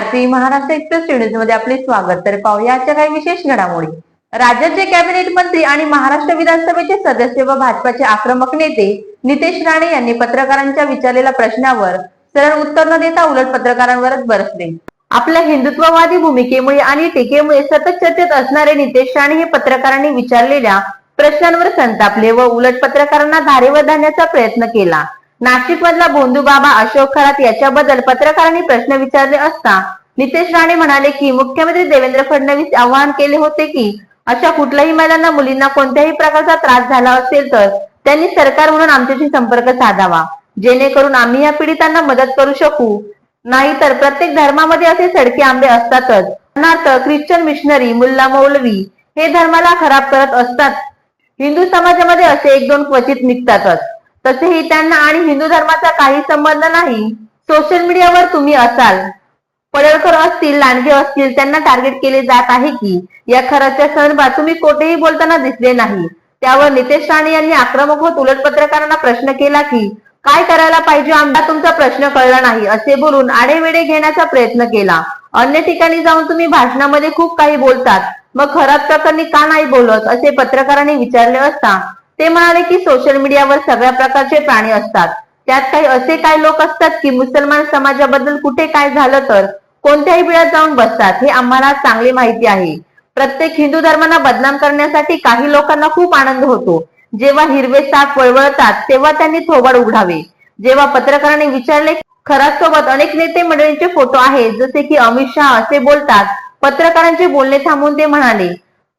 आरती Maharashtra express news मध्ये आपले स्वागत। तर पाहूया आजच्या काही विशेष घडामोडी। राज्याचे कॅबिनेट मंत्री आणि महाराष्ट्र विधानसभेचे सदस्य व भाजपाचे आक्रमक नेते नितेश राणे यांनी पत्रकारांच्या विचारलेल्या प्रश्नावर सरळ उत्तर न देता उलट पत्रकारांवरच बरसले। आपल्या हिंदुत्ववादी भूमिकेमुळे आणि टीकेमुळे सतत चर्चेत असणारे नितेश राणे हे पत्रकारांनी विचारलेल्या प्रश्नांवर संतापले व उलट पत्रकारांना धारेवर धरण्याचा प्रयत्न केला। नाशिक मधला भोंदू बाबा अशोक खरात याच्याबद्दल पत्रकारांनी प्रश्न विचारले असता नितेश राणे म्हणाले की मुख्यमंत्री देवेंद्र फडणवीस आवाहन केले होते की अशा कुठल्याही महिलांना मुलींना कोणत्याही प्रकारचा त्रास झाला असेल तर त्यांनी सरकार म्हणून आमच्याशी संपर्क साधावा, जेणेकरून आम्ही या पीडितांना मदत करू शकू। नाहीतर प्रत्येक धर्मामध्ये असे सडके आंबे असतातच। उदाहरणार्थ ख्रिश्चन मिशनरी, मुल्ला मौलवी हे धर्माला खराब करत असतात। हिंदू समाजामध्ये असे एक दोन क्वचित निघतातच। तसेही त्यांना आणि हिंदू धर्माचा काही संबंध नाही। सोशल मीडियावर तुम्ही असाल, पडळकर असतील, लांडगे असतील, त्यांना टार्गेट केले जात आहे की या खराच्या संदर्भात तुम्ही कोठेही बोलताना दिसले नाही। त्यावर नितेश राणे यांनी आक्रमक होत उलट पत्रकारांना प्रश्न केला की काय करायला पाहिजे, आम्हाला तुमचा प्रश्न कळला नाही असे बोलून आडेवेडे घेण्याचा प्रयत्न केला। अन्य ठिकाणी जाऊन तुम्ही भाषणामध्ये खूप काही बोलतात, मग खरात प्रकरणी का नाही बोलत असे पत्रकारांनी विचारले असता ते म्हणाले की सोशल मीडियावर सगळ्या प्रकारचे प्राणी असतात, त्यात काही असे काही लोक असतात की मुसलमान समाजाबद्दल कुठे काय झालं तर कोणत्याही बिळात जाऊन बसतात, हे आम्हाला चांगले माहिती आहे। प्रत्येक हिंदू धर्माला बदनाम करण्यासाठी काही लोकांना खूप आनंद होतो। जेव्हा हिरवे साप वळवळतात तेव्हा त्यांनी थोबाड उघडावे। जेव्हा पत्रकारांनी विचारले खरात सोबत अनेक नेते मंडळींचे फोटो आहेत, जसे की अमित शहा असे बोलतात, पत्रकारांचे बोलणे थांबून ते म्हणाले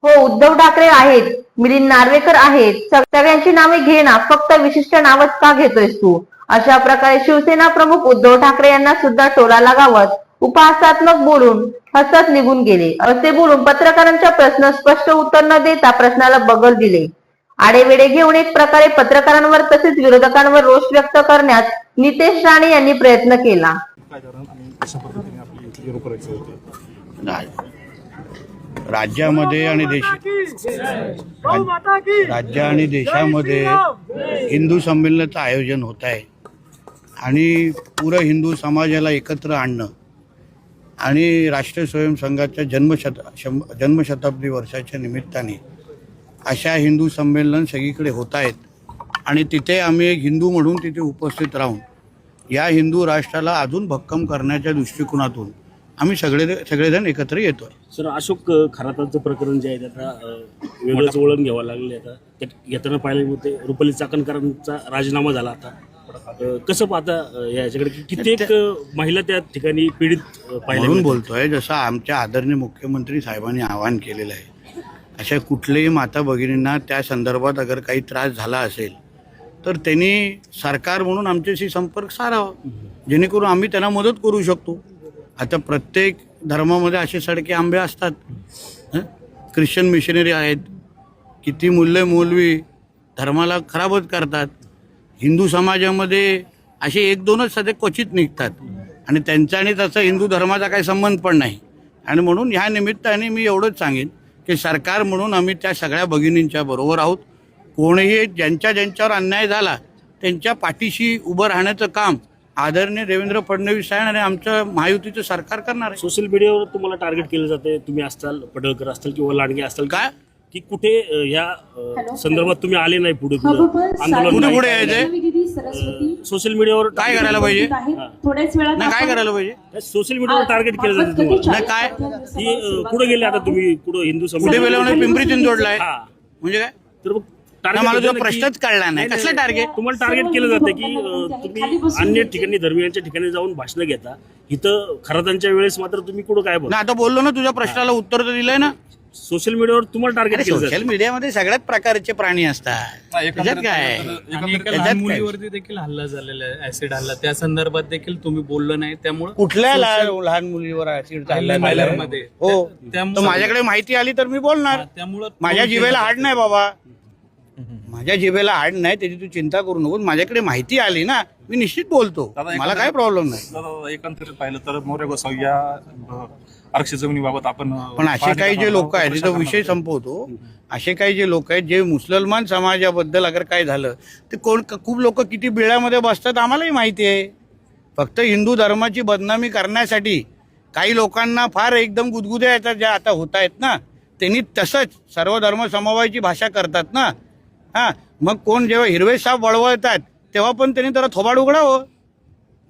हो उद्धव ठाकरे आहेत, मिलिंद नार्वेकर आहेत, सगळ्यांची नावे घे ना, फक्त विशिष्ट नावच का घेतोयस तू। अशा प्रकारे शिवसेना प्रमुख उद्धव ठाकरे यांना सुद्धा टोला लागावत उपहासात्मक बोलून हसत निघून गेले। असे बोलून पत्रकारांच्या प्रश्न स्पष्ट उत्तर न देता प्रश्नाला बगल दिले। आडेवेडे घेऊन एक प्रकारे पत्रकारांवर तसेच विरोधकांवर रोष व्यक्त करण्यात नितेश राणे यांनी प्रयत्न केला। राज्यामध्ये आणि देशामध्ये हिंदू संमेलनाचं आयोजन होत आहे आणि पुरं हिंदू समाजाला एकत्र आणणं आणि राष्ट्रीय स्वयंसंघाच्या जन्मशताब्दी वर्षाच्या निमित्ताने अशा हिंदू संमेलन सगळीकडे होत आहेत आणि तिथे आम्ही एक हिंदू म्हणून तिथे उपस्थित राहून या हिंदू राष्ट्राला अजून भक्कम करण्याच्या दृष्टिकोनातून आम्ही सगळेजण एकत्र येतो। सर, अशोक खरातांचं प्रकरण जे आहे आता वेगळंच वळण घ्यावं लागले। आता येताना पाहिलं होते रुपाली चाकणकरांचा राजीनामा झाला। आता कसं पाहता याच्याकडे कित्येक महिला त्या ठिकाणी पीडित म्हणून बोलतोय, जसं आमच्या आदरणीय मुख्यमंत्री साहेबांनी आवाहन केलेलं आहे अशा कुठल्याही माता भगिनींना त्या संदर्भात अगर काही त्रास झाला असेल तर त्यांनी सरकार म्हणून आमच्याशी संपर्क साधावा, जेणेकरून आम्ही त्यांना मदत करू शकतो। आता प्रत्येक धर्मामध्ये असे सडके आंबे असतात, ख्रिश्चन मिशनरी आहेत, किती मौलवी धर्माला खराबच करतात। हिंदू समाजामध्ये असे एक दोनच सध्या क्वचित निघतात आणि त्यांचा आणि त्याचा हिंदू धर्माचा काही संबंध पण नाही। आणि म्हणून ह्या निमित्ताने मी एवढंच सांगेन की सरकार म्हणून आम्ही त्या सगळ्या भगिनींच्या बरोबर आहोत। कोणीही ज्यांच्यावर अन्याय झाला त्यांच्या पाठीशी उभं राहण्याचं काम आदरणीय देवेंद्र फडणवीस साहेब आणि आमचं महायुतीचं सरकार करणार आहे। सोशल मीडियावर तुम्हाला टार्गेट केलं जाते, तुम्ही असताल, पडळकर असताल किंवा लांडगे असताल काय की कुठे या संदर्भात तुम्ही आले नाही पुढे आंदोलन पुढे यायचंय? सोशल मीडियावर काय करायला पाहिजे? नाही काय करायला पाहिजे? सोशल मीडियावर टार्गेट केलं जातं तुम्हाला नाही काय की कुठे गेले आता तुम्ही, कुठं हिंदू कुठे गेल्यामुळे पिंपरी चिंचवडला आहे म्हणजे काय? तर मला तुझा प्रश्नच कळला नाही, कसलं टार्गेट? तुम्हाला टार्गेट केलं जातं की तुम्ही अन्य ठिकाणी धर्मीयांच्या ठिकाणी जाऊन भाषण घेता, इथं खरातांच्या वेळेस मात्र तुम्ही कुठं काय बोलता? आता बोललो ना, तुझ्या प्रश्नाला उत्तर तर दिलंय ना। सोशल मीडियावर तुम्हाला टार्गेट केलं जातं। सोशल मीडियामध्ये सगळ्याच प्रकारचे प्राणी असतात, त्याच्यात काय? लहान मुलीवरती देखील हल्ला झालेला आहे, ऍसिड हल्ला, त्या संदर्भात देखील तुम्ही बोललो नाही, त्यामुळे कुठल्या लहान मुलीवर ऍसिड हल्ला मध्ये हो, माझ्याकडे माहिती आली तर मी बोलणार। त्यामुळे माझ्या जिभेला हाड नाही बाबा, माझ्या जिभेला हाड नाही, त्याची तू चिंता करू नको। माझ्याकडे माहिती आली ना, मी निश्चित बोलतो, मला काय प्रॉब्लेम नाही। एकंदरीत पाहिलं तर मोरे गोसावी या आरक्षित जमिनीबाबत आपण पण असे काही जे लोक आहेत, तिथं विषय संपवतो, असे काही जे लोक आहेत जे मुसलमान समाजाबद्दल अगर काय झालं ते खूप लोक किती बिळामध्ये बसतात आम्हालाही माहिती आहे। फक्त हिंदू धर्माची बदनामी करण्यासाठी काही लोकांना फार एकदम गुदगुद्या येतात ज्या आता होत आहेत ना, त्यांनी तसंच सर्व धर्म समवायाची भाषा करतात ना. हां, मग कोण जेव्हा हिरवे साप वळवळतात तेव्हा पण त्यांनी जरा थोबाड उघडावं.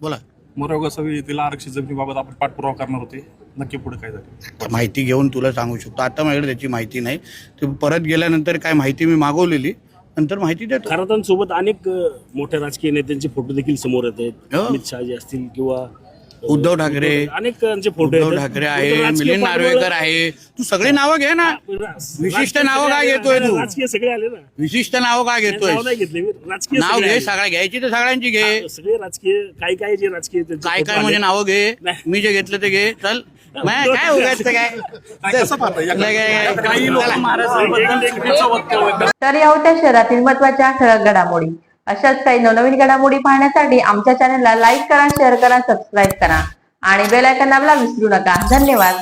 बोला. मोराव गोसावी येथील आरक्षित जमिनीबाबत आपण पाठपुरावा करणार होते, नक्की पुढे काय झालं? माहिती घेऊन तुला सांगू शकतो. आता माझ्याकडे त्याची माहिती नाही. ते परत गेल्यानंतर काय माहिती मी मागवलेली, नंतर माहिती देतो. खरातांसोबत अनेक मोठ्या राजकीय नेत्यांचे फोटो देखील समोर येत आहेत. हो. अमित शहाजी असतील किंवा उद्धव ठाकरे, अनेकांचे फोटो उद्धव येतात. ठाकरे आहे, राजकीय मिलिंद पाठबळ- नार्वेकर आहे. तू सगळे नावं घे ना. विशिष्ट नावं काय घेतोय तू? राजकीय सगळे आले ना. विशिष्ट नावं काय घेतोय? नाव नाही घेतले मी. राजकीय नाव सगळे घे, आले. सगळ्या घ्यायची तर सगळ्यांची घे. सगळे राजकीय काय काय जे राजकीय त्यांचे काय फोटो काय म्हणजे आले. नावं घे. नाही. मी जे घेतलं ते घे. चल काय उगायचं काय. कसं पाहता? काही लोक महाराष्ट्राबद्दल चुकीचं वक्तव्य तर या होत्या शहरातील महत्त्वाच्या ठळक घडामोडी. अशाच काही नवनवीन घडामोडी पाहण्यासाठी आमच्या चॅनलला लाईक करा, शेअर करा, सबस्क्राईब करा आणि बेल आयकॉन दाबायला विसरू नका. धन्यवाद.